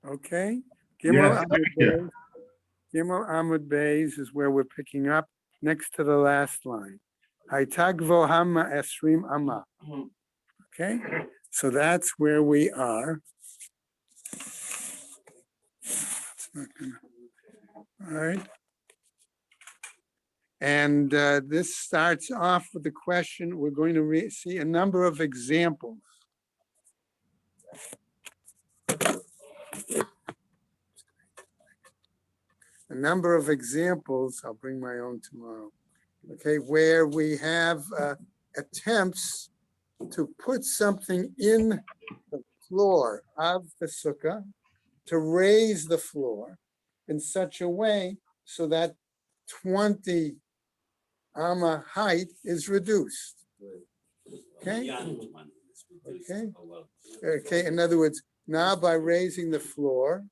Okay? Yes, thank you. Gimel Amud Beis is where we're picking up next to the last line. Haitagvo Hama Esrim Ama. Okay? So that's where we are. All right. And this starts off with the question. We're going to see a number of examples. A number of examples, I'll bring my own tomorrow, okay, where we have attempts to put something in the floor of the sukkah to raise the floor in such a way so that 20 amma height is reduced. Okay? Okay? Okay, in other words, now by raising the floor,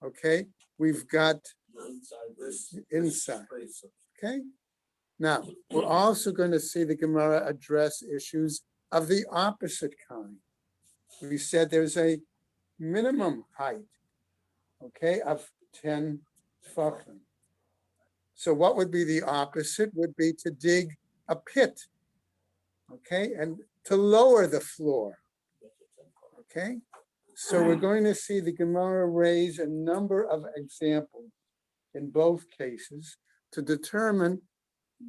okay, we've got inside. Okay? Now, we're also going to see the Gemara address issues of the opposite kind. We said there's a minimum height, okay, of 10 tefachim. So what would be the opposite? Would be to dig a pit, okay, and to lower the floor, okay? So we're going to see the Gemara raise a number of examples in both cases to determine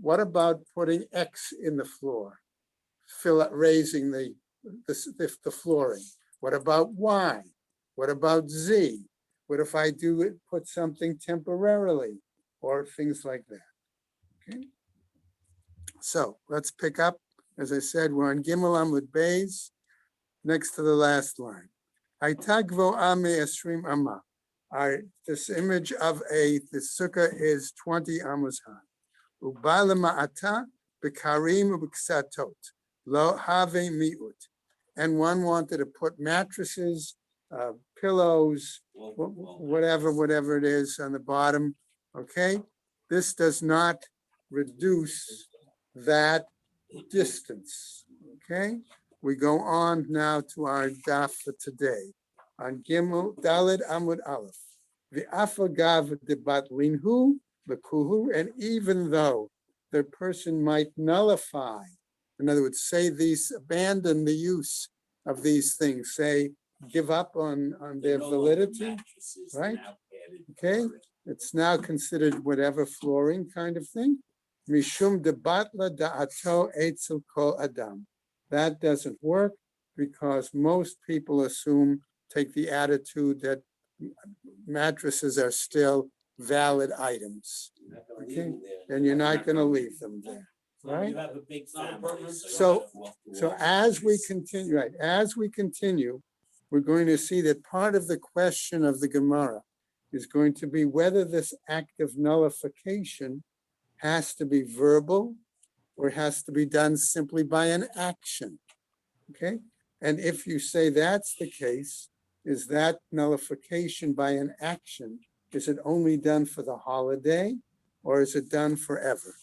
what about putting X in the floor, raising the flooring. What about Y? What about Z? What if I do it, put something temporarily, or things like that? Okay. So let's pick up. As I said, we're on Gimel Amud Beis, next to the last line. Haitagvo ame esrim amma. This image of the sukkah is 20 amos high. Ubala ma'ata bekarim ubksatot lo have miut. And one wanted to put mattresses, pillows, whatever it is on the bottom. Okay, this does not reduce that distance. Okay, we go on now to our daf for today on Gimel Daled Amud Aleph. The afagav debat linhu lekuhu, and even though the person might nullify, in other words, say abandon the use of these things, say give up on their validity, right? Okay, it's now considered whatever flooring kind of thing. Mishum debatla da'ato etzel kol adam. That doesn't work because most people take the attitude that mattresses are still valid items. Okay, and you're not going to leave them there, right? So as we continue, we're going to see that part of the question of the Gemara is going to be whether this act of nullification has to be verbal or has to be done simply by an action. Okay, and if you say that's the case, is that nullification by an action, is it only done for the holiday or is it done forever?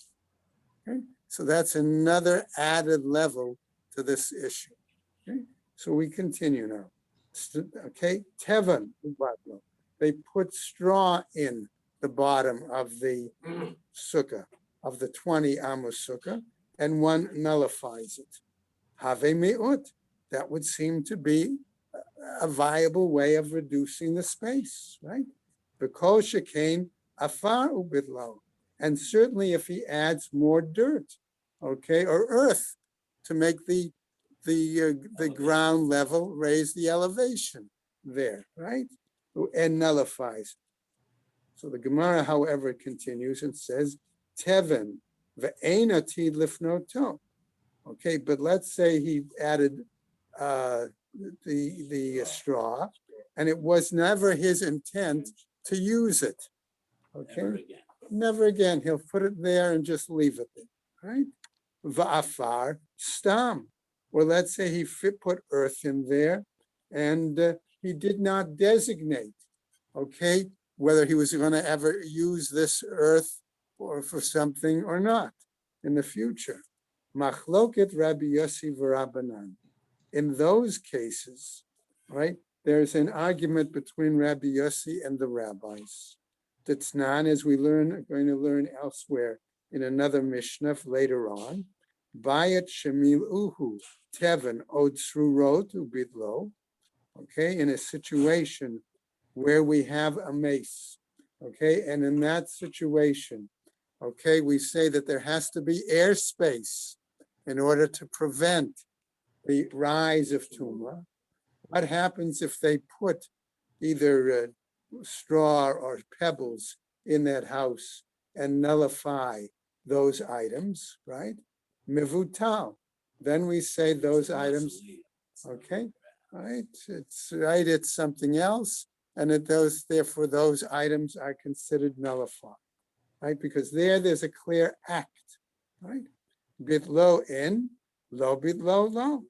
Okay, so that's another added level to this issue. Okay, so we continue now. Okay, Tevan, they put straw in the bottom of the sukkah, of the 20 amos sukkah, and one nullifies it. Have mi'ut, that would seem to be a viable way of reducing the space, right? Because shekain afar ubitlo, and certainly if he adds more dirt, okay, or earth to make the ground level, raise the elevation there, right? And nullifies. So the Gemara, however, continues and says, Teven ve'ena tid lifnoto. Okay, but let's say he added the straw, and it was never his intent to use it. Okay, never again. He'll put it there and just leave it there, right? Va'afar stam, or let's say he put earth in there, and he did not designate, okay, whether he was going to ever use this earth or for something or not in the future. Machloket Rabbi Yossi v'Rabbanan. In those cases, right, there's an argument between Rabbi Yossi and the rabbis. That's as we are going to learn elsewhere in another Mishnah later on. Bayat Shemil Uhu Teven Od Srurot Ubidlo. Okay, in a situation where we have a mace. Okay, and in that situation, okay, we say that there has to be airspace in order to prevent the rise of tumor. What happens if they put either straw or pebbles in that house and nullify those items, right? Mivutal. Then we say those items, okay, right? It's something else, and therefore those items are considered nullified, right? Because there's a clear act, right? Bit low in, low bit low low.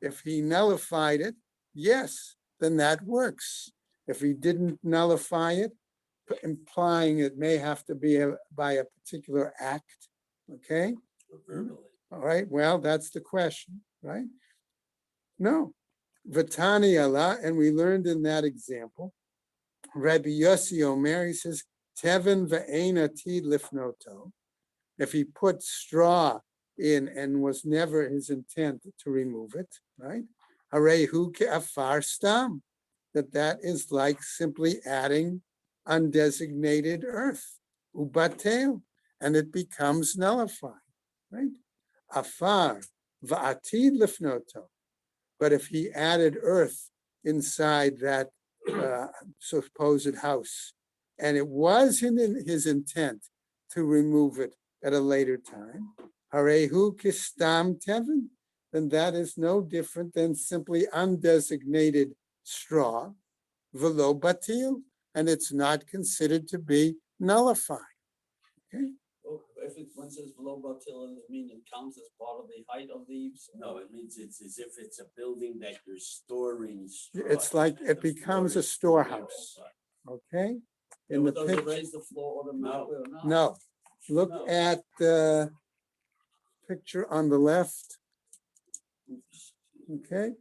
If he nullified it, yes, then that works. If he didn't nullify it, implying it may have to be by a particular act, okay? All right, well, that's the question, right? No. Vatani Allah, and we learned in that example, Rabbi Yossi Omer, he says, Teven ve'ena tid lifnoto. If he put straw in and was never his intent to remove it, right? Harehu ke'afar stam, that is like simply adding undesignated earth, ubatel, and it becomes nullified, right? Afar va'atid lifnoto. But if he added earth inside that supposed house, and it was in his intent to remove it at a later time, harehu kistam teven, then that is no different than simply undesignated straw, velo batil, and it's not considered to be nullified. Okay. If one says below batil, it means it counts as part of the height of the. No, it means it's as if it's a building that you're storing. It's like it becomes a storehouse. Okay. In the does it raise the floor automatically or not? No. Look at the picture on the left. Okay.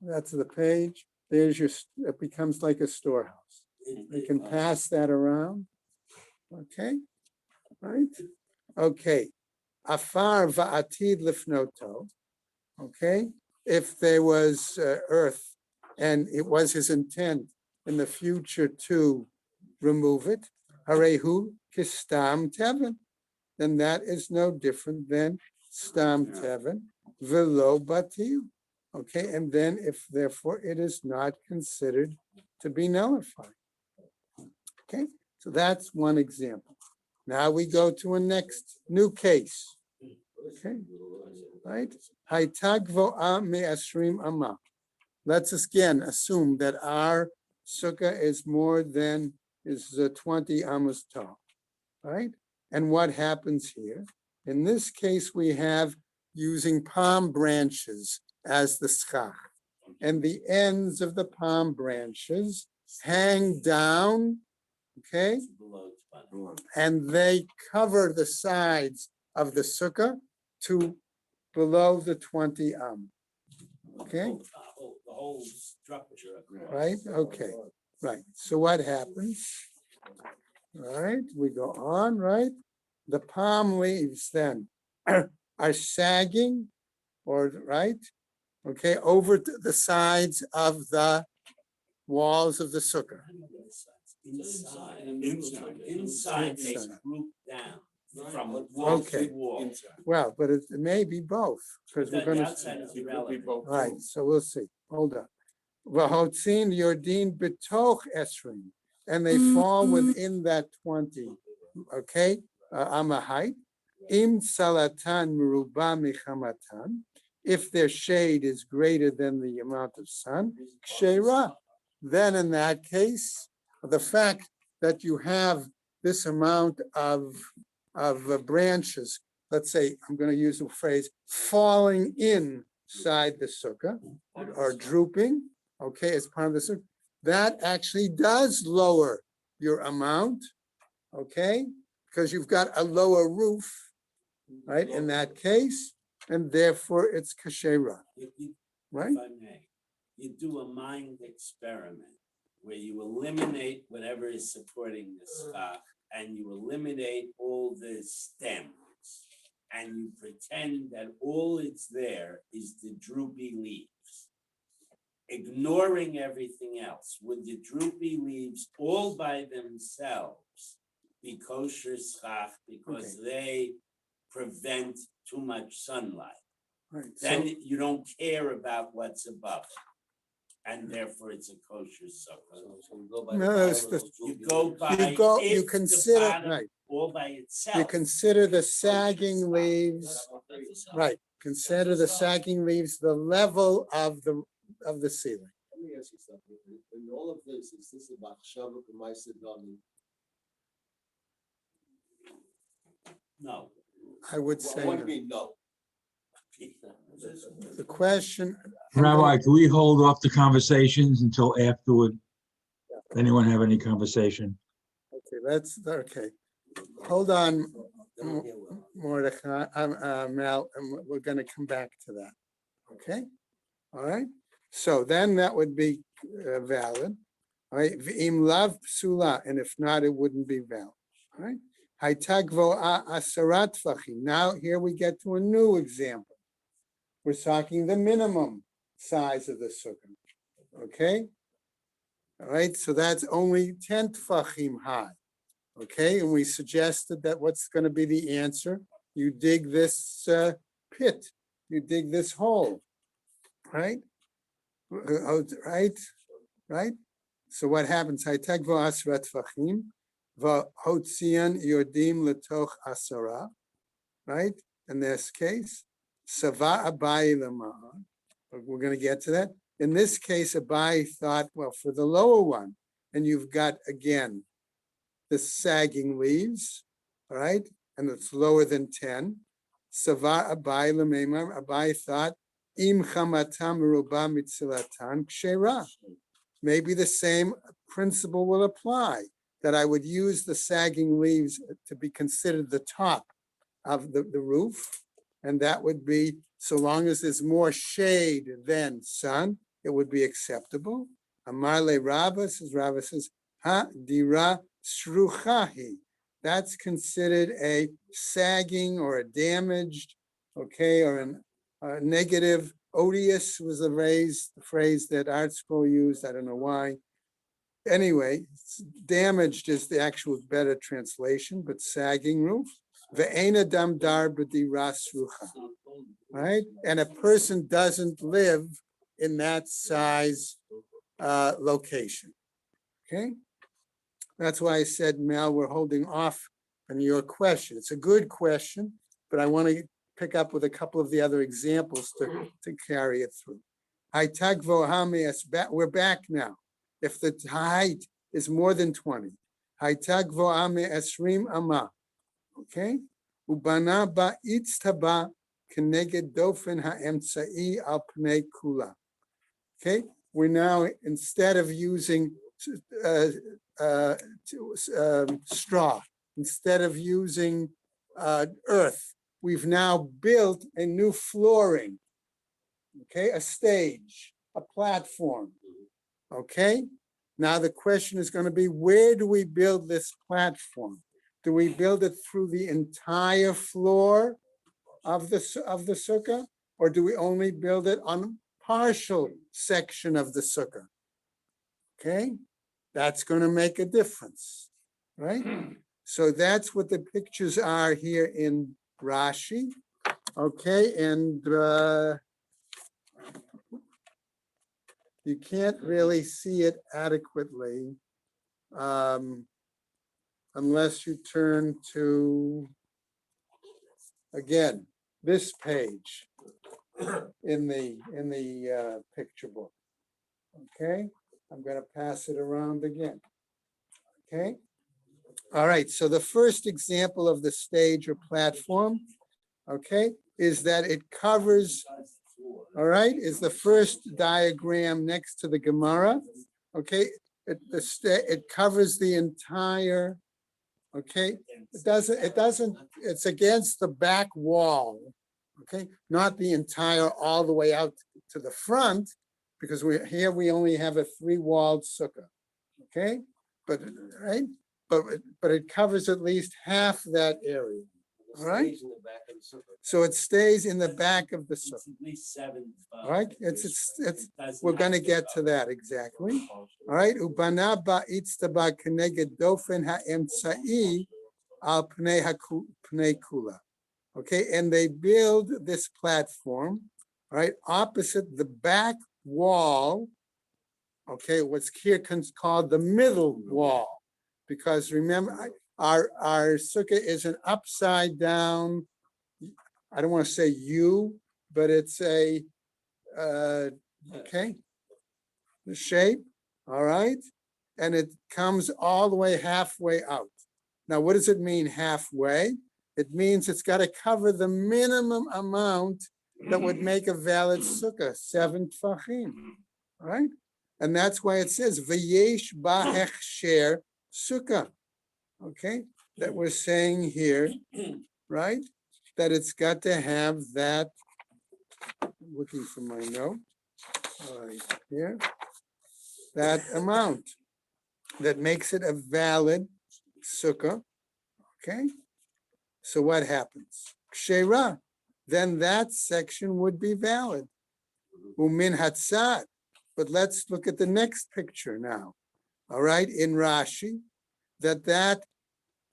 That's the page. There's your, it becomes like a storehouse. You can pass that around. Okay. Right? Okay. Afar va'atid lifnoto. Okay. If there was earth and it was his intent in the future to remove it, harehu kistam teven, then that is no different than stam teven velo batil. Okay, and then if therefore it is not considered to be nullified. Okay, so that's one example. Now we go to a next new case. Okay, right? Haitagvoa me'ashrim ama. Let's again assume that our sukkah is more than 20 amos tall, right? And what happens here? In this case, we have using palm branches as the schach, and the ends of the palm branches hang down, okay? And they cover the sides of the sukkah to below the 20 okay? The whole structure. Right, okay, right. So what happens? All right, we go on, right? The palm leaves then are sagging, or right? Okay, over to the sides of the walls of the sukkah. Inside, they group down from wall Okay. to wall. Well, but it may be both, because we're The going to. outside is irrelevant. Right, so we'll see. Hold on. V'hotzin yordin betoch esrim, and they fall within that 20. Okay, amma height. Im salatan meruba michamatan. If their shade is greater than the amount of sun, kshera. Then in that case, the fact that you have this amount of branches, let's say, I'm going to use the phrase, falling inside the sukkah or drooping, okay, as part of the sukkah, that actually does lower your amount, okay, because you've got a lower roof, right, in that case, and therefore it's kashera, right? If I may, you do a mind experiment where you eliminate whatever is supporting the schach and you eliminate all the stems and you pretend that all it's there is the droopy leaves, ignoring everything else. Would the droopy leaves all by themselves be kosher schach because they prevent too much sunlight? Right, Then so, you don't care about what's above, and therefore it's a kosher sukkah. So we go by No, the bottom it's of the- those You droopy go leaves. by you go, you if the consider, bottom right, all by itself. you consider the sagging leaves, That's a right, consider the sagging leaves, the level of the ceiling. Let me ask you something. In all of this, is this about Shavuk and Ma'aseh Damim? No. I would What say, do you no. mean, no? The question. Rabbi, can we hold off the conversations until afterward? Anyone have any conversation? Okay, okay. Hold on, They don't hear well. Mordecai, Mel, and we're gonna come back to that. Okay? All right? So then that would be valid. All right, v'im lav psula, and if not, it wouldn't be valid. All right? Haitagvo asarat tvachim. Now here we get to a new example. We're talking the minimum size of the sukkah. Okay? All right, so that's only 10 tfachim high. Okay, and we suggested that what's going to be the answer? You dig this pit, you dig this hole, right? Right? So what happens? Haitegvo asrat tfachim, v'hotzian yordim letoch asara, right? In this case, sava abai lema'ah. We're going to get to that. In this case, Abai thought, well, for the lower one, and you've got again the sagging leaves, all right, and it's lower than 10. Sava Abai lememar. Abai thought, im chamatam ruba mitzilatan kshera. Maybe the same principle will apply, that I would use the sagging leaves to be considered the top of the roof, and that would be, so long as there's more shade than sun, it would be acceptable. Amarle Rabba says, ha dira shruchahi. That's considered a sagging or a damaged, okay, or a negative. Odious was the phrase that Art School used. I don't know why. Anyway, damaged is the actual better translation, but sagging roof. Ve'ena dam dar b'dira shrucha. Right? And a person doesn't live in that size location. Okay? That's why I said, Mel, we're holding off on your question. It's a good question, but I want to pick up with a couple of the other examples to carry it through. We're back now. If the height is more than 20, esrim ama. Okay? Ubana ba itztaba keneged dofen ha'emtzai al pnei kula. Okay? We're now, instead of using straw, instead of using earth, we've now built a new flooring, okay, a stage, a platform, okay? Now the question is going to be, where do we build this platform? Do we build it through the entire floor of the sukkah, or do we only build it on a partial section of the sukkah? Okay, that's going to make a difference, right? So that's what the pictures are here in Rashi. Okay, and you can't really see it adequately unless you turn to, again, this page in the picture book. Okay, I'm going to pass it around again. Okay. All right, so the first example of the stage or platform, okay, is that it covers, all right, is the first diagram next to the Gemara, okay? It covers the entire, okay? It's against the back wall, okay? Not the entire, all the way out to the front, because we only have a 3-walled sukkah, okay? But, right, but it covers at least half that area, It all right? stays in the back of the sukkah. So it stays in the back of the It's sukkah, at least 7. all right? It's, it doesn't we're have gonna get to cover. that exactly. All right, ubana ba'itzta ba keneged dofen ha'emtsa'i al pnei pnei kula. Okay, and they build this platform, right, opposite the back wall. Okay, what's here called the middle wall, because remember, our sukkah is an upside down. I don't want to say U, but it's a okay, the shape. All right, and it comes all the way halfway out. Now, what does it mean halfway? It means it's got to cover the minimum amount that would make a valid sukkah, 7 tfachim, right? And that's why it says v'yesh ba'hechsher sukkah, okay? That we're saying here, right? That it's got to have that. I'm looking for my note. All right, here. That amount that makes it a valid sukkah, okay? So what happens? Kshera, then that section would be valid. Umin hatzad. But let's look at the next picture now. All right, in Rashi, that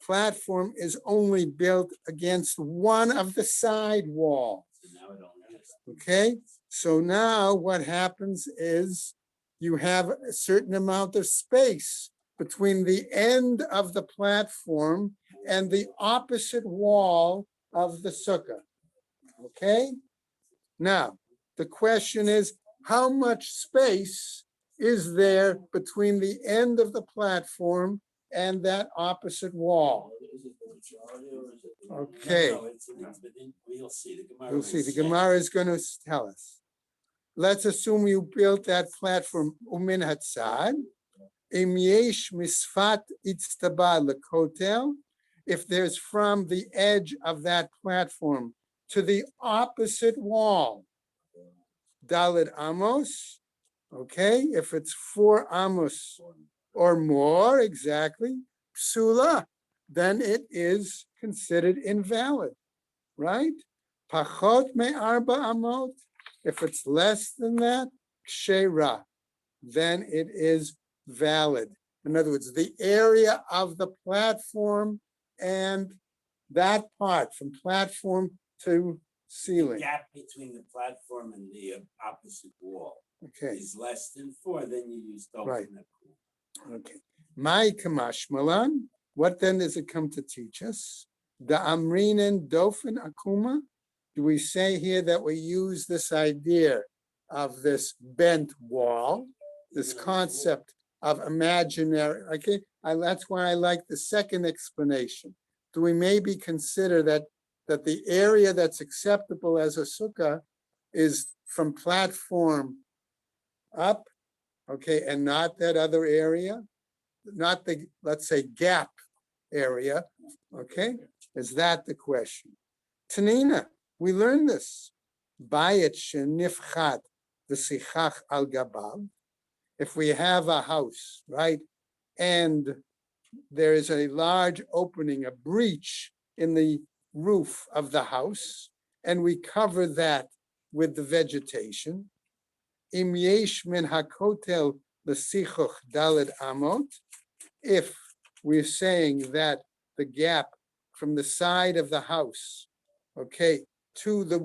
platform is only built against one of the side walls. So now it only has. Okay, so now what happens is you have a certain amount of space between the end of the platform and the opposite wall of the sukkah. Okay, now the question is, how much space is there between the end of the platform and that opposite wall? Is it the majority or is it? the- Okay. No, it's within, we'll see. The Gemara. We'll see, will the say. Gemara is going to tell us. Let's assume you built that platform umin hatzad. Im yesh misfat itztaba lekotel. If there's from the edge of that platform to the opposite wall, Dalit Amos, okay, if it's 4 Amos or more, exactly, Psula, then it is considered invalid, right? Pachot me arba amot, if it's less than that, Kshera, then it is valid. In other words, the area of the platform and that part from platform to The ceiling, gap between the platform and the opposite wall okay. is less than 4, then you use Right. Dofen. Okay. My kamashmalan, what then does it come to teach us? The amrinen dofen akuma. Do we say here that we use this idea of this bent wall, this concept of imaginary? Okay, that's why I like the second explanation. Do we maybe consider that the area that's acceptable as a sukkah is from platform up? Okay, and not that other area, not the, let's say, gap area, okay? Is that the question? Tanina, we learned this. Bayit shenifchat v'sichach al gabav. If we have a house, right, and there is a large opening, a breach in the roof of the house, and we cover that with the vegetation, Im yesh min hakotel l'sichoch daled amot, if we're saying that the gap from the side of the house, okay, to the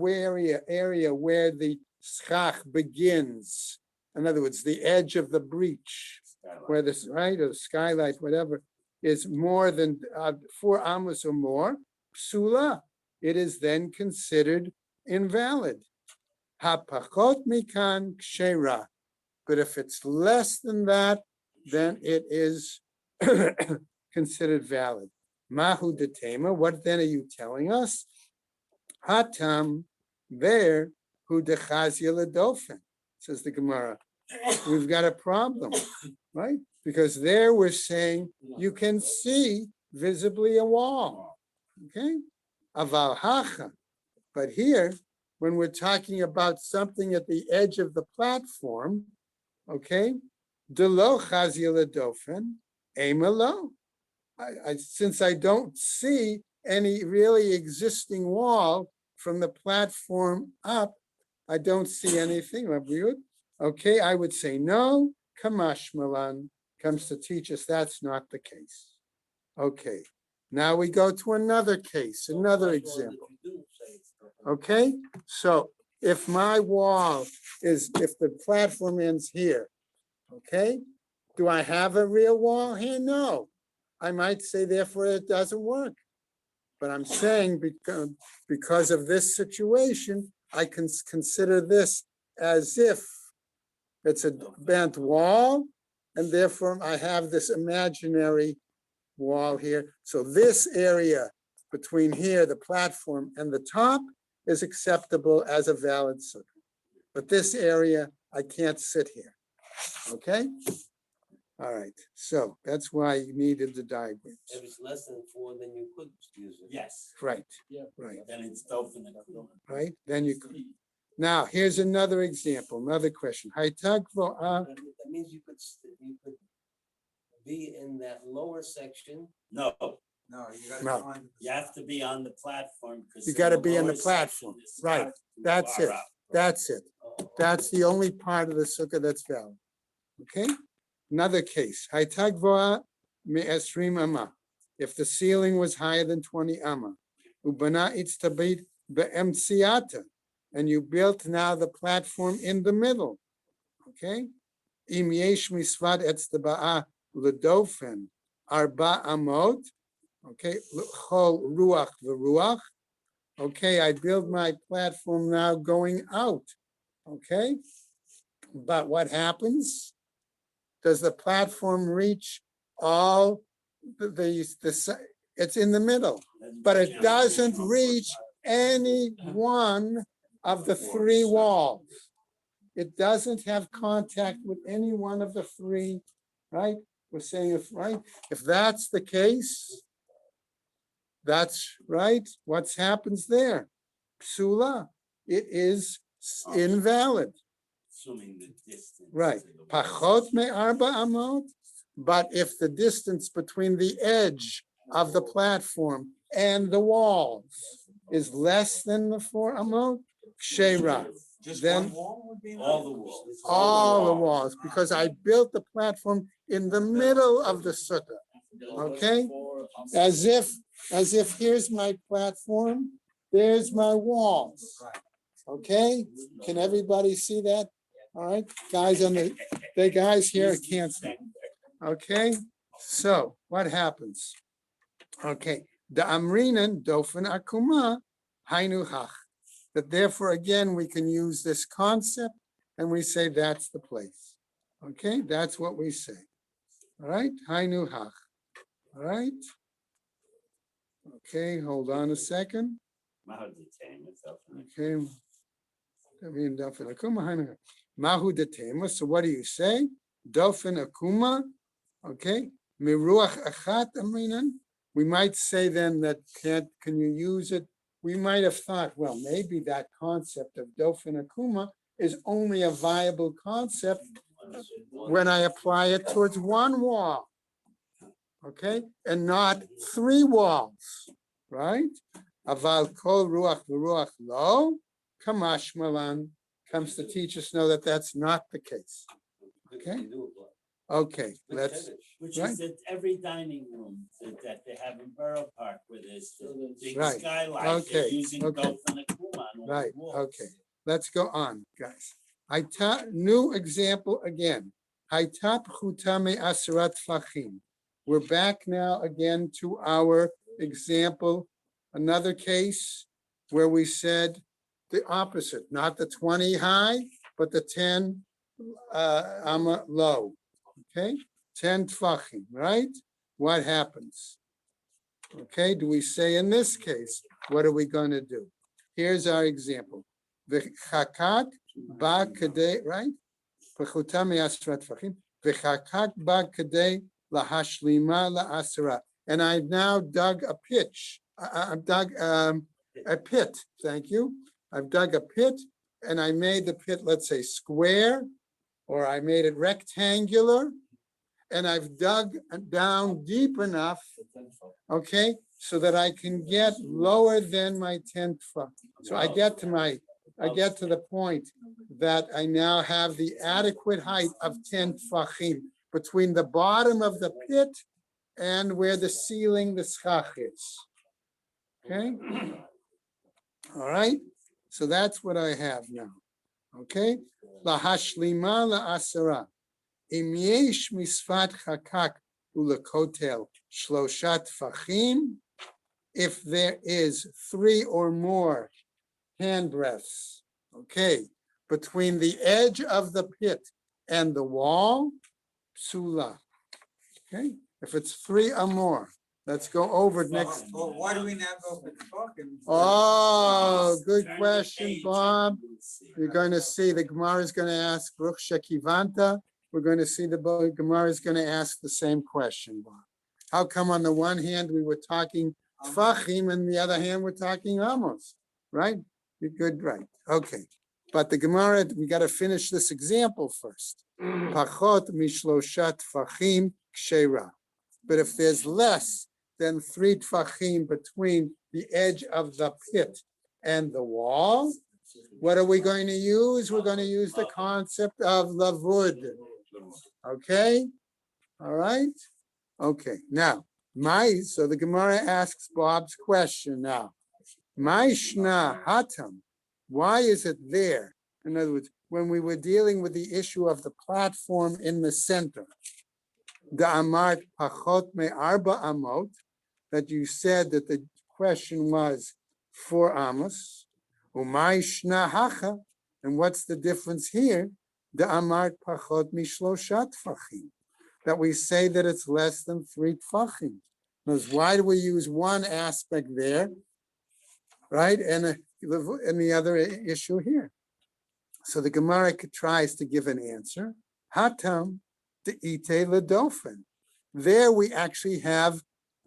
area where the schach begins, in other words, the edge of the breach, where this, right, or the skylight, whatever, is more than 4 amos or more, psula, it is then considered invalid. Hapachot mikan kshera. But if it's less than that, then it is considered valid. Mahu detema, what then are you telling us? Hatam there hu dechazia ledofen, says the Gemara. We've got a problem, right? Because there we're saying you can see visibly a wall, okay? Aval hacha, but here when we're talking about something at the edge of the platform, okay? Delo chazia ledofen, emelo. Since I don't see any really existing wall from the platform up, I don't see anything. Okay, I would say no. Kamash Malan comes to teach us that's not the case. Okay, now we go to another case, another example. Okay, so if my wall is, if the platform ends here, okay, do I have a real wall here? No. I might say, therefore, it doesn't work. But I'm saying because of this situation, I can consider this as if it's a bent wall, and therefore I have this imaginary wall here. So this area between here, the platform, and the top is acceptable as a valid sukkah. But this area, I can't sit here. Okay? All right, so that's why you needed the diagrams. If it's less than 4, then you could use it. Yes, Right, Yeah. right, then it's Dofen Akuma. right. Then you could. Now, here's another example, another question. That means you could be in that lower section. No, No, you gotta No. find. you have to be on the platform. 'Cause You in gotta be on the lower platform, section, it's right. not too That's far it. up. That's it. That's the only part of the sukkah that's valid. Okay? Another case. Haitagvoa me'esrim amma. If the ceiling was higher than 20 amma. Ubana itztabit be'emtsiata. And you built now the platform in the middle. Okay? Im yesh misvad etztaba'a ledofen arba amot. Okay? Chol ruach v'ruach. Okay, I build my platform now going out. Okay? But what happens? Does the platform reach all it's in the middle, but it doesn't reach any one of the 3 walls. It doesn't have contact with any one of the 3, right? We're saying if that's the case, that's right. What happens there? Psula, it is invalid. Assuming the distance. Right. to the wall. Pachot me'arba amot. But if the distance between the edge of the platform and the walls is less than the 4 amot, kshera. Just Then one wall would be enough? All the walls. all the walls, because I built the platform in the middle of the sukkah. Okay? As if here's my platform, there's my walls. Okay? Can everybody see that? All right, guys the guys here can't see. Okay, so what happens? Okay, the amrinan dofen akuma hainu hach. That therefore again we can use this concept and we say that's the place. Okay, that's what we say. All right, hainu hach. All right. Okay, hold on a second. Okay. Mahu detema. So what do you say? Dofen akuma. Okay. Miruach achat aminan. We might say then that can you use it? We might have thought, well, maybe that concept of dofen akuma is only a viable concept when I apply it towards one wall. Okay, and not 3 walls, right? Aval kol ruach v'ruach lo. Kamash Malan comes to teach us know that that's not the case. Okay. Okay, let's, Which right. is at every dining room that they have in Borough Park where there's the big Right. skylight. They're Okay, using okay. Dofen Akuma on all right, the walls. okay. Let's go on, guys. New example again. Haitap chutame asrat fachim. We're back now again to our example, another case where we said the opposite, not the 20 high, but the 10 low. Okay, 10 tfachim, right? What happens? Okay, do we say in this case, what are we going to do? Here's our example. V'chakak ba kadei, right? V'chutam me'asrat tfachim. V'chakak ba kadei lahashlima la'asra. And I've now dug a pitch. I've dug a pit, thank you, I've dug a pit and I made the pit, let's say, square, or I made it rectangular, and I've dug down deep enough, okay, so that I can get lower than my 10 tefach. So I get to the point that I now have the adequate height of 10 tefachim between the bottom of the pit and where the ceiling, the schach is. Okay? All right? So that's what I have now. Okay? La hashlima la asara. Im yesh misfat chakak ulekotel shloshat tefachim. If there is 3 or more handbreadths, okay, between the edge of the pit and the wall, psula. Okay, if it's 3 or more, let's go over next. Well, why do we now go for talking? Oh, good Turn the question, page Bob. and you'll see. You're going to see the Gemara is going to ask Baruch Shekivanta. We're going to see the Gemara is going to ask the same question, Bob. How come on the one hand we were talking Tfachim and the other hand we're talking Amos, right? You're good, right? Okay. But the Gemara, we got to finish this example first. Pachot mishloshat tfachim kshera. But if there's less than 3 tfachim between the edge of the pit and the wall, what are we going to use? We're going to use the concept of lavud. Okay? All right? Okay. Now, so the Gemara asks Bob's question now. Maishna hatam. Why is it there? In other words, when we were dealing with the issue of the platform in the center, the amart pachot me arba amot, that you said that the question was 4 amos, umaishna hacha, and what's the difference here? The amart pachot mishloshat tfachim, that we say that it's less than 3 tfachim. Why do we use one aspect there, right, and the other issue here? So the Gemara tries to give an answer. Hatam de ite ledofen. There we actually have,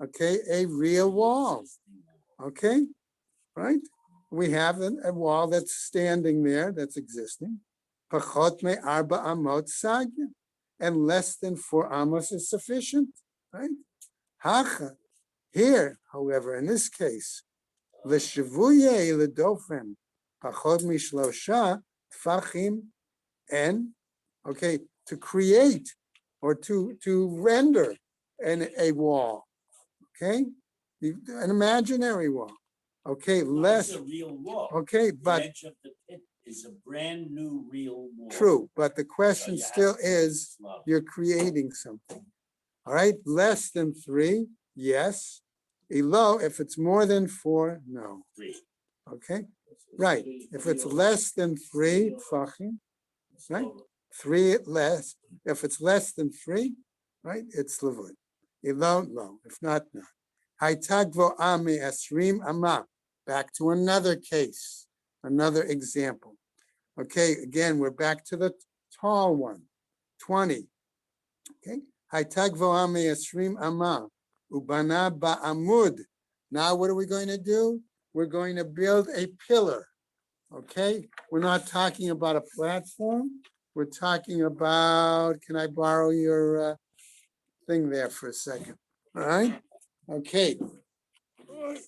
okay, a real wall. Okay, right? We have a wall that's standing there, that's existing. Pachot me arba amot sagya, and less than 4 amos is sufficient, right? Hacha. Here, however, in this case, l'shavuye ledofen pachot mishlosha tfachim, and okay, to create or to render a wall, okay, an imaginary wall, okay, less. It's a real wall. Okay, The but edge of the pit is a brand new real wall. true, but the So question you have still to is, slow. you're creating something. All right, less than 3, yes. Elo, if it's more than 4, no. 3. Okay, right. If it's less than 3 tfachim, right? 3 less. If it's less than 3, right, it's lavud. Elo, no. If not, no. Haitagvo ame esrim ama. Back to another case, another example. Okay, again, we're back to the tall one, 20. Okay, Haitagvo ame esrim ama. Ubana ba'amud. Now what are we going to do? We're going to build a pillar. Okay, we're not talking about a platform. We're talking about, can I borrow your thing there for a second? All right, okay. Very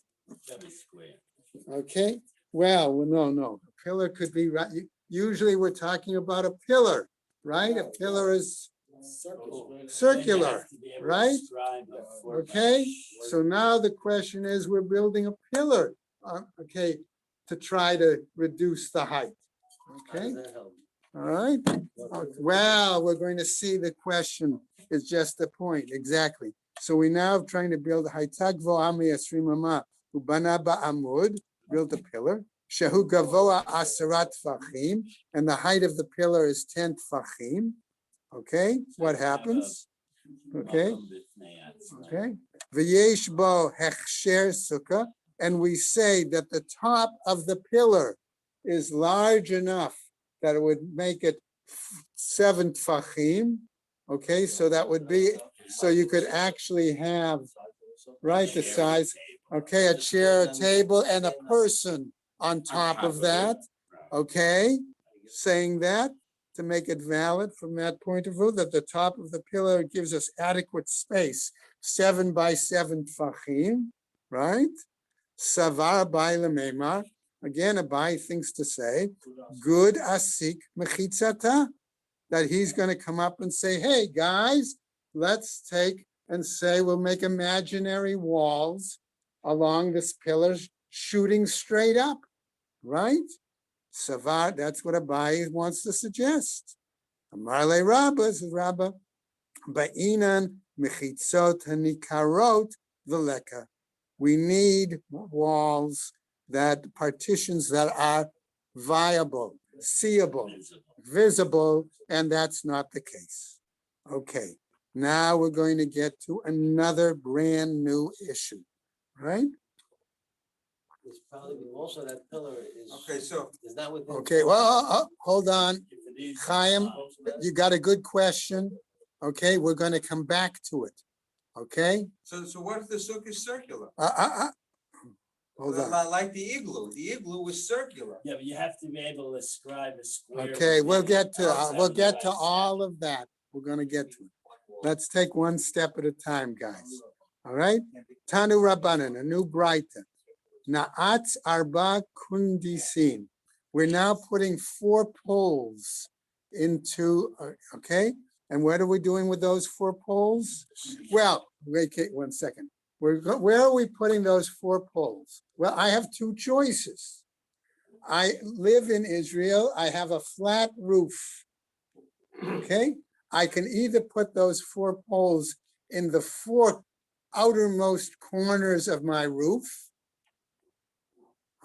square. Okay, well, no. A pillar could be, right. Usually we're talking about a pillar, right? A pillar is circular, right? Okay, so now the question is, we're building a pillar, okay, to try to reduce the height. How Okay, does that help? all right. Well, we're going to see the question is just the point, exactly. So we now trying to build Haitagvo Ami Asrimama Ubana Ba'amud, build a pillar. Shehu Gavoa Asarat Fachim, and the height of the pillar is 10 Fachim. Okay, what happens? Okay, okay. V'yesh bo hechsher sukkah, and we say that the top of the pillar is large enough that it would make it 7 tfachim. Okay, so that would be, so you could actually have, right, the size, okay, a chair, a table, and a person on top of that, okay? Saying that to make it valid from that point of view, that the top of the pillar gives us adequate space, 7 by 7 tfachim, right? Savar by lememar. Again, Abai thinks to say, good asik mechitzata, that he's going to come up and say, hey, guys, let's take and say we'll make imaginary walls along this pillar shooting straight up, right? Savar, that's what Abai wants to suggest. Amarle Rabba, says Rabba, Ba'inan mechitzot hanikarot veleka. We need walls, that partitions that are viable, seeable, visible, and that's not the case. Okay, now we're going to get to another brand new issue, right? It's probably, most of that pillar is. Okay, so- Is not within. Okay, well, hold on. If it is, Chaim, you got a good question. Okay, we're going to come back to it. Okay? So what if the sukkah is circular? Hold on. Like the igloo. The igloo was circular. Yeah, but you have to be able to describe a square. Okay, we'll get to Outside. all of that. We're gonna get to it. Let's take one step at a time, guys. All right? Tanu Rabbanan, a new Brighton. Na'atz arba kundisin. We're now putting 4 poles into, okay? And what are we doing with those 4 poles? Well, wait 1 second. Where are we putting those 4 poles? Well, I have 2 choices. I live in Israel. I have a flat roof. Okay? I can either put those 4 poles in the 4 outermost corners of my roof.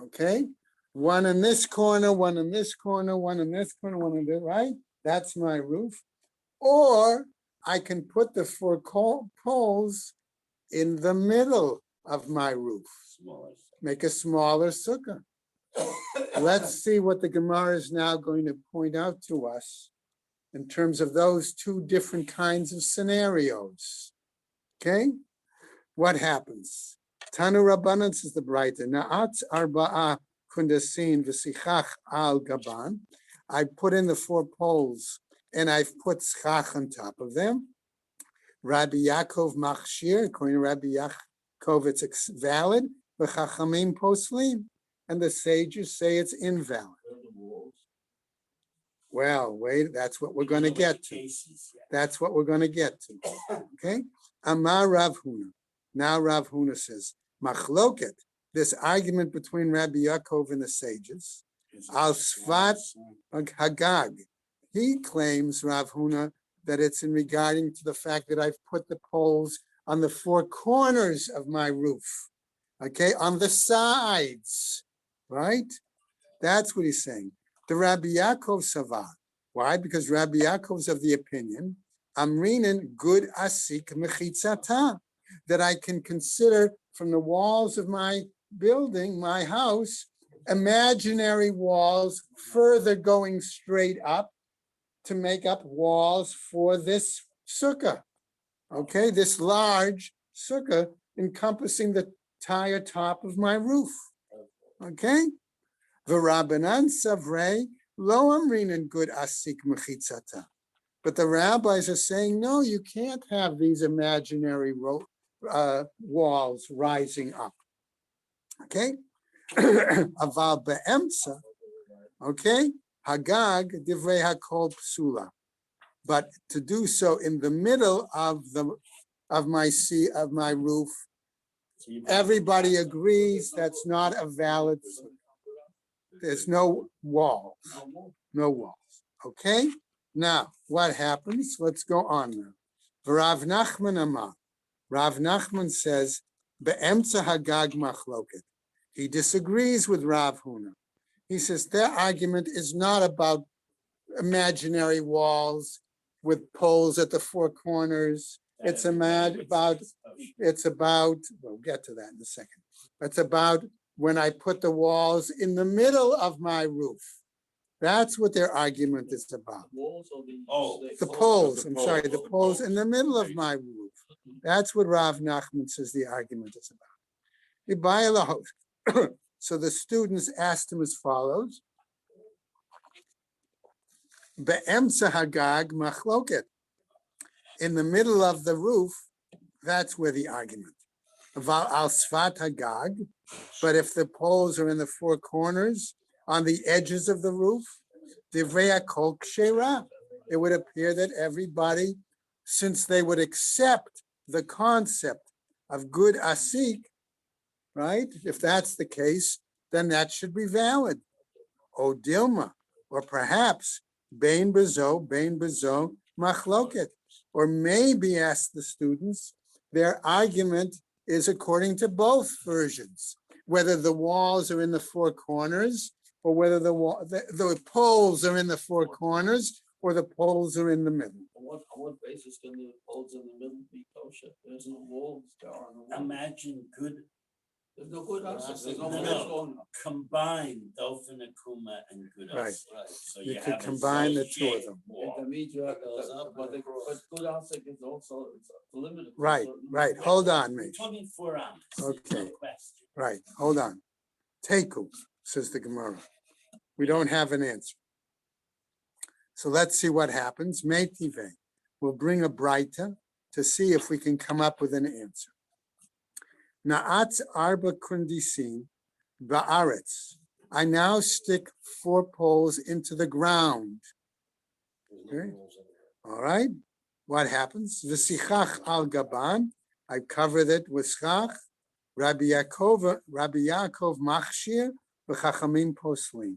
Okay? One in this corner, one in this corner, one in this corner, one in this, right? That's my roof. Or I can put the 4 poles in the middle of my roof. Make a smaller sukkah. Let's see what the Gemara is now going to point out to us in terms of those 2 different kinds of scenarios. Okay? What happens? Tanu Rabbanan, says the Braita, Na'atz arba'a kundasin v'sichach al gaban. I put in the 4 poles and I've put schach on top of them. Rabbi Yaakov machshir, according to Rabbi Yaakov, it's valid. V'chachamim poslim, and the sages say it's invalid. Well, wait, that's what we're going to get to. That's what we're going to get to. Okay? Amar Rav Huna. Now Rav Huna says, machloket, this argument between Rabbi Yaakov and the sages, al svat hagag. He claims, Rav Huna, that it's in regarding to the fact that I've put the poles on the 4 corners of my roof. Okay, on the sides, right? That's what he's saying. The Rabbi Yaakov Savar. Why? Because Rabbi Yaakov's of the opinion, Amrinin good asik mechitzata, that I can consider from the walls of my building, my house, imaginary walls further going straight up to make up walls for this sukkah. Okay, this large sukkah encompassing the entire top of my roof. Okay? V'Rabbanan savrei lo amrinin good asik mechitzata. But the rabbis are saying, no, you can't have these imaginary walls rising up. Okay? Aval be'emtza, okay? Hagag divrei hakol psula. But to do so in the middle of my roof, everybody agrees that's not a valid. There's no walls. No walls. Okay? Now, what happens? Let's go on now. Rav Nachman Amar. Rav Nachman says, Be'emtza Hagag Machloket. He disagrees with Rav Huna. He says their argument is not about imaginary walls with poles at the 4 corners. It's about, we'll get to that in a second. It's about when I put the walls in the middle of my roof. That's what their argument is about. The poles, I'm sorry, the poles in the middle of my roof. That's what Rav Nachman says the argument is about. So the students asked him as follows. Be'emtza hagag machloket. In the middle of the roof, that's where the argument. Al svat hagag, but if the poles are in the four corners, on the edges of the roof, divrei kol kshera, it would appear that everybody, since they would accept the concept of good asik, right? If that's the case, then that should be valid. O dilma, or perhaps bein bezo, machloket, or maybe, ask the students, their argument is according to both versions, whether the walls are in the four corners or whether the poles are in the four corners or the poles are in the middle. On what basis can the poles in the middle be kosher? There's no walls, there are no walls. Imagine good, There's no good answer, there's no No, walls no. going up. combine Dofen Akuma and good Right. Asik. So You you could have a combine the two of Z-shaped them. wall. That means you have, Goes up but and across. good answer is also, it's limited. to Right, certain- right. Hold on, We're Mitch. talking 4 hours. Okay. No question. Right, hold on. Teku, says the Gemara. We don't have an answer. So let's see what happens. Meitive. We'll bring a Braita to see if we can come up with an answer. Na'at arba kundisin ba'aretz. I now stick 4 poles into the ground. Okay. All right. What happens? V'sichach al gaban. I covered it with schach. Rabbi Yaakov machshir v'chachamim poslim.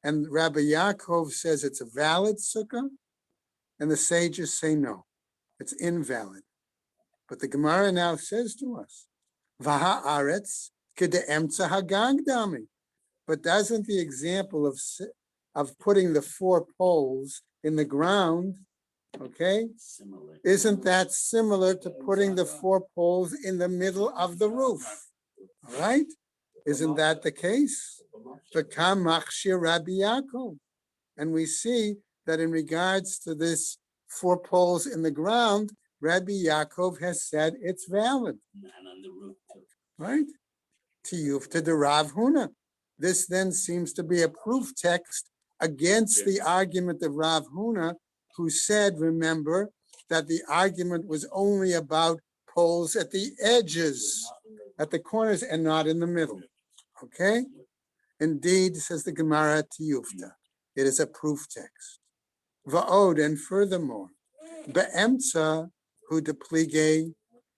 And Rabbi Yaakov says it's a valid sukkah, and the sages say no, it's invalid. But the Gemara now says to us, Vaha aretz kede'emtza hagag dami. But doesn't the example of putting the 4 poles in the ground, okay, Similar. isn't that similar to putting the 4 poles in the middle of the roof? All right? Isn't that the case? V'kam machshir Rabbi Yaakov. And we see that in regards to this 4 poles in the ground, Rabbi Yaakov has said it's valid, And on the roof too. right? Tiyuf to the Rav Huna. This then seems to be a proof text against the argument of Rav Huna, who said, remember, that the argument was only about poles at the edges, at the corners, and not in the middle. Okay? Indeed, says the Gemara Tiyufta, it is a proof text. Va'od, and furthermore, be'emtza hu deplige,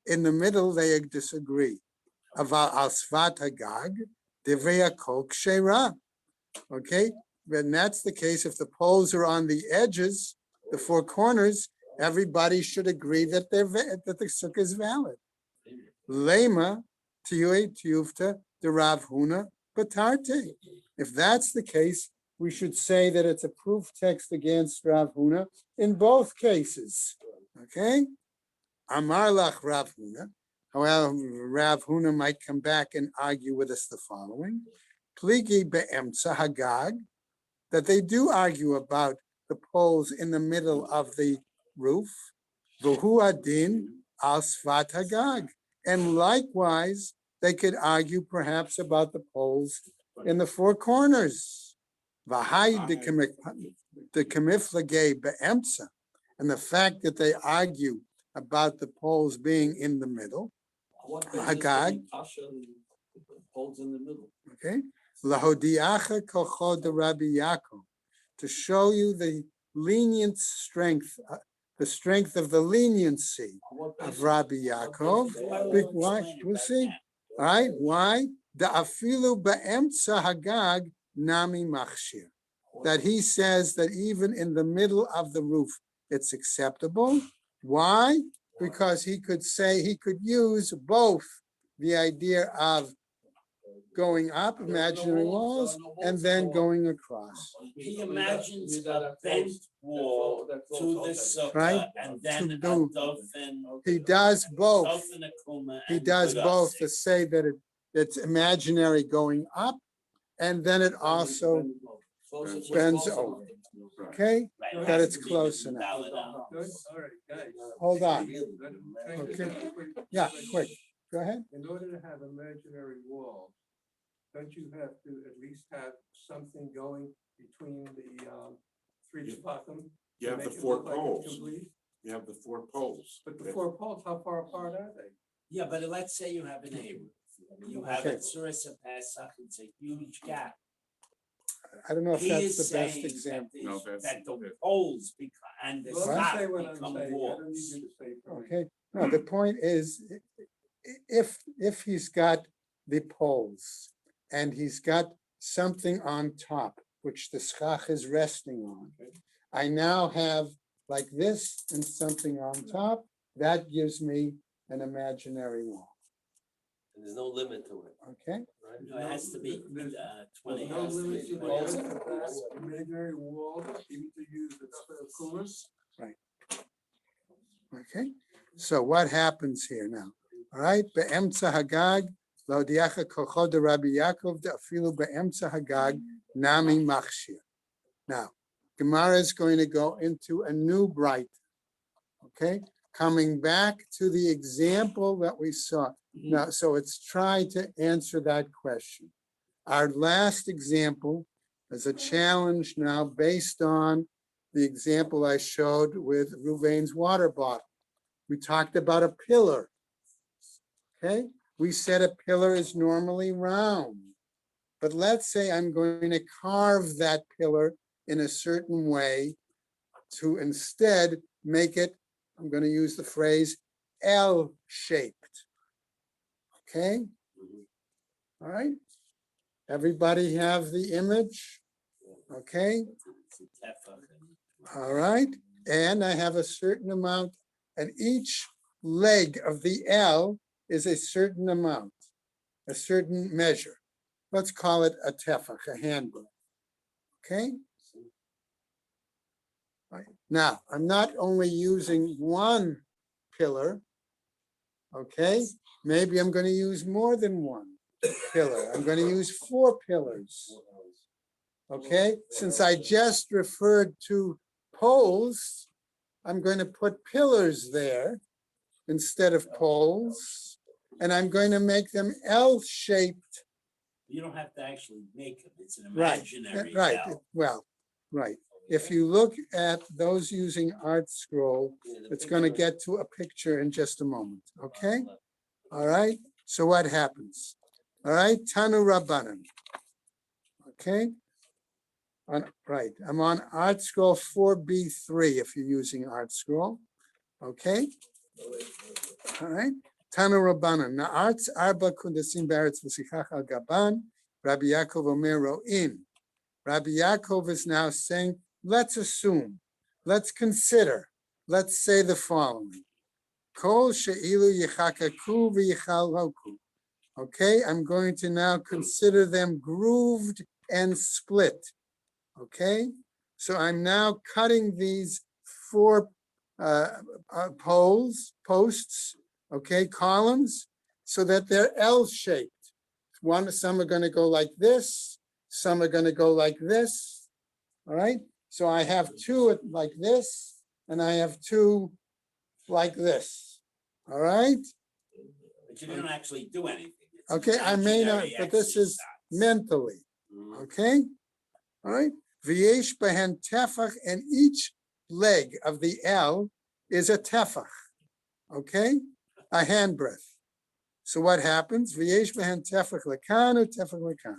in the middle they disagree. Aval al svat hagag, divrei kol kshera. Okay, and that's the case. If the poles are on the edges, the 4 corners, everybody should agree that that the sukkah is valid. Lema tiyufta de Rav Huna batarte. If that's the case, we should say that it's a proof text against Rav Huna in both cases. Okay? Amar lach Rav Huna. However, Rav Huna might come back and argue with us the following. Pligi be'emtza hagag, that they do argue about the poles in the middle of the roof. V'hu adin al svat hagag. And likewise, they could argue perhaps about the poles in the 4 corners. V'hai the kamiflage be'emtza. And the fact that they argue about the poles being in the middle. What basis Hagag. can kasha the poles in the middle? Okay. Lahodiacha kochod de Rabbi Yaakov, to show you the lenient strength, the strength of the leniency On what of basis? Rabbi Yaakov. Why? We'll see. All right. Why? The afilu be'emtza hagag nami machshir. That he says that even in the middle of the roof, it's acceptable. Why? Because he could say, he could use both the idea of going up imaginary walls and then going across. He imagines a bent wall to the sukkah Right. and then a To do. Dofen. He does both. Dofen Akuma He and does good both Asik. to say that it's imaginary going up, and then it also, bends over. okay, Right, it that has it's to be close written enough. valid out. Good, all right, guys. Hold on. Can I Okay. quick- Yeah, quick. Go ahead. In order to have imaginary walls, don't you have to at least have something going between the, three Yeah. tefachim? You to have the make it four look like it's poles. complete? You have the four poles. But the 4 poles, how far apart are they? Yeah, but let's say you have an A roof. You have Okay. a Surah Pesach, it's a huge gap. I don't know if He that's is the best saying that example. No, the, that's- that the poles become, and the Well, let me stock say what I'm become saying. I don't need walls. you to say it for me. Okay, no, the point is, if he's got the poles and he's got something on top, which the schach is resting on, I now have like this and something on top, that gives me an imaginary wall, And there's no limit to it, okay? right? No, it has to be, There's- 20. No has to be limit to the 20. length of that imaginary wall, even to use the coolers. Okay, so what happens here now? All right, be'emtza hagag, lo diacha kocho de Rabbi Yaakov, de afilu be'emtza hagag, nami machshir. Now, Gemara is going to go into a new bright, okay? Coming back to the example that we saw. Now, so it's trying to answer that question. Our last example is a challenge now based on the example I showed with Ruvain's water bottle. We talked about a pillar. Okay, we said a pillar is normally round. But let's say I'm going to carve that pillar in a certain way to instead make it, I'm going to use the phrase L-shaped. Okay? All right? Everybody have the image? Okay? It's a tefach. All right, and I have a certain amount, and each leg of the L is a certain amount, a certain measure. Let's call it a tefach, a handle. Okay? Right. Now, I'm not only using one pillar, okay? Maybe I'm going to use more than one pillar. I'm going to use 4 pillars. Okay, since I just referred to poles, I'm going to put pillars there instead of poles, and I'm going to make them L-shaped. You don't have to actually make them, it's an Right, imaginary right. L. Well, right. If you look at those using Art Scroll, it's going to get to a picture in just a moment. Okay, all right. So what happens? All right, Tanu Rabbanan. Okay. Right, I'm on Art Scroll 4B3 if you're using Art Scroll. Okay. All right. Tanu Rabbanan. Na'arts arba kundasim baretz v'sichach al gaban. Rabbi Yaakov omer ro'in. Rabbi Yaakov is now saying, let's assume, let's consider, let's say the following. Kol she'ilu yichakaku v'yichaloku. Okay, I'm going to now consider them grooved and split. Okay, so I'm now cutting these 4 posts, okay, columns, so that they're L-shaped. Some are going to go like this, some are going to go like this. All right, so I have 2 like this, and I have 2 like this. All right, But you don't actually do anything. It's okay, I may not, imaginary but this is exercise. mentally. Mhm. Okay, all right. V'yesh behen tefach, and each leg of the L is a tefach. Okay, a handbreadth. So what happens? V'yesh behen tefach lekan tefach lekan.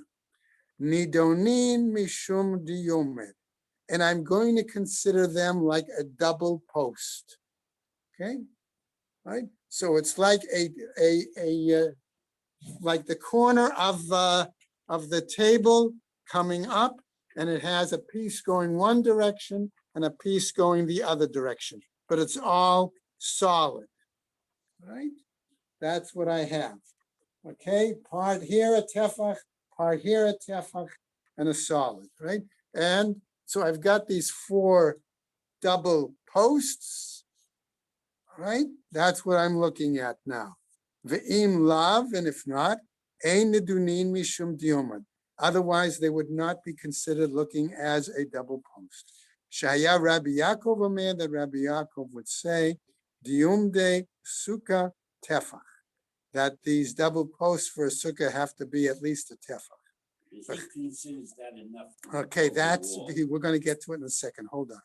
Nidonin mishum diyomed, and I'm going to consider them like a double post. Okay, right. So it's like like the corner of the table coming up, and it has a piece going one direction and a piece going the other direction, but it's all solid, right? That's what I have. Okay, part here a tefach, part here a tefach, and a solid, right? And so I've got these 4 double posts, right? That's what I'm looking at now. Ve'im lav, and if not, ein nedunin mishum diomad. Otherwise, they would not be considered looking as a double post. Shaya Rabbi Yaakov, a man that Rabbi Yaakov would say, diumde sukkah tefach, that these double posts for a sukkah have to be at least a tefach. He considers that enough. Okay, over the that's, wall. we're gonna get to it in a second, hold on.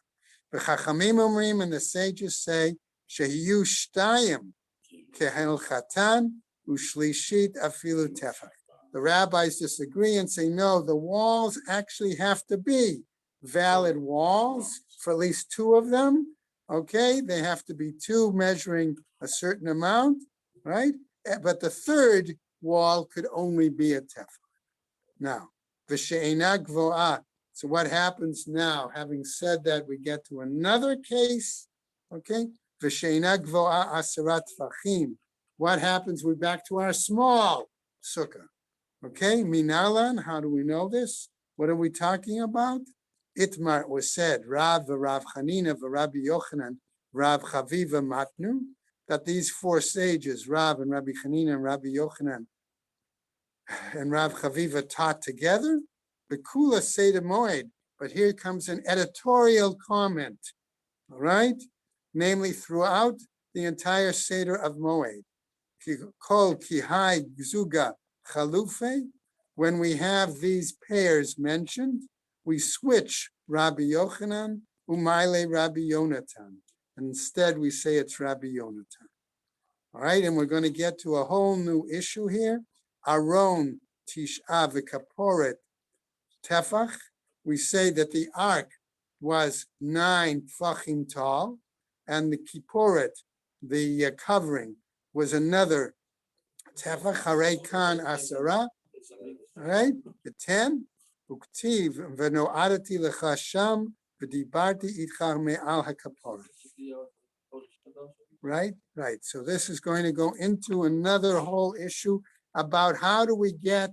The Chachamim Omrim and the sages say, Shehiyu Shtayim Kehel Chatan Ushlishit Afilu Tefach. The rabbis disagree and say, no, the walls actually have to be valid walls for at least two of them. Okay, they have to be two measuring a certain amount, right? But the third wall could only be a tefach. Now, v'she'ena gvo'ah. So what happens now? Having said that, we get to another case. Okay, v'she'ena gvo'ah asarat tfachim. What happens? We're back to our small sukkah. Okay, minalan. How do we know this? What are we talking about? Itmar was said, Rav Chanina Rabbi Yochanan, Rav Chaviva Matnu, that these four sages, Rav and Rabbi Chanina and Rabbi Yochanan and Rav Chaviva taught together, the Kula Seder Moed. But here comes an editorial comment, all right? Namely, throughout the entire Seder of Moed, Kol Kihai Gzuga Chalufe, when we have these pairs mentioned, we switch Rabbi Yochanan, Umayle Rabbi Yonatan. And instead, we say it's Rabbi Yonatan. All right, and we're going to get to a whole new issue here. Aron Tish'a v'kaporet tefach. We say that the ark was 9 tfachim tall, and the kiporet, the covering, was another tefach. Harei kan asara. All right, the 10. Uktiv v'no'adati lecha sham v'dibarti itcha me'al hakaporet. Right. So this is going to go into another whole issue about how do we get,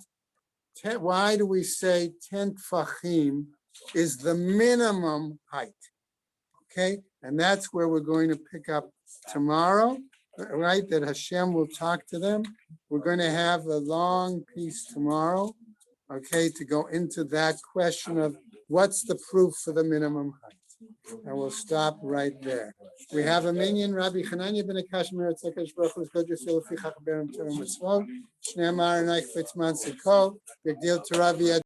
why do we say 10 tfachim is the minimum height? Okay, and that's where we're going to pick up tomorrow, right? That Hashem will talk to them. We're going to have a long piece tomorrow, okay, to go into that question of what's the proof for the minimum height. And we'll stop right there. We have a minion, Rabbi Chananya ben Akash Meretz Hakadosh Baruch Hu's God Yisrael Fi Chach Berim Torah Mitzvot. Shnei Amar Naich Fitzman Sikol. Big deal to Rabbi